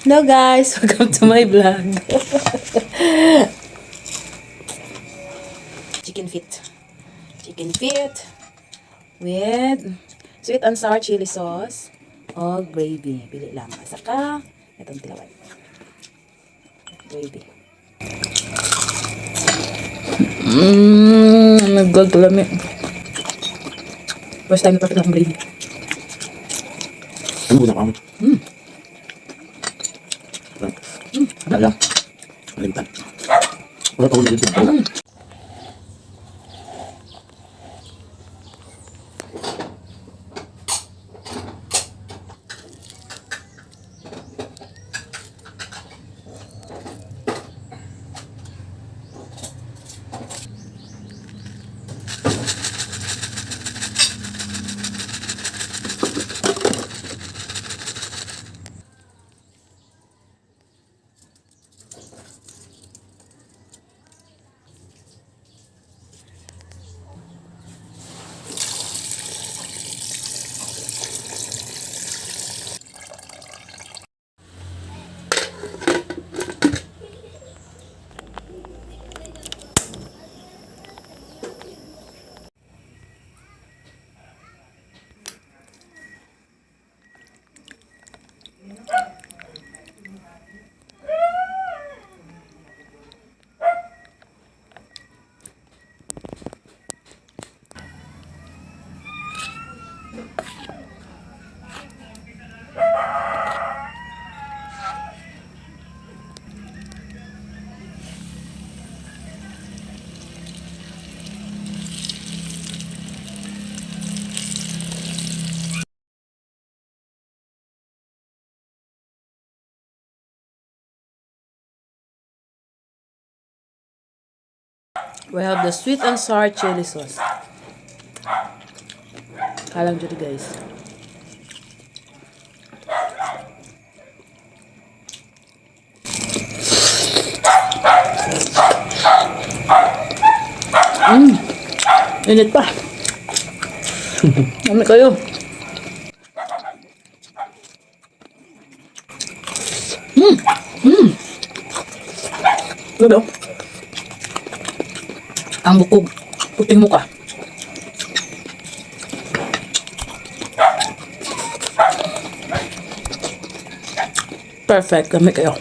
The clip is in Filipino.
Hello guys, welcome to my vlog. Chicken feet. Chicken feet with sweet and sour chili sauce o gravy. Pili lang. Saka itong tilaway. Gravy. Nag-gold lami. First time na perfect akong gravy. Ano na kami? Ano lang? Kalimutan. Wala pa ulit dito. We have the sweet and sour chili sauce. Kalang dito guys. Init pa. Dami kayo. Grabe oh. Ang bukog. Puting muka. Perfect. Dami kayo.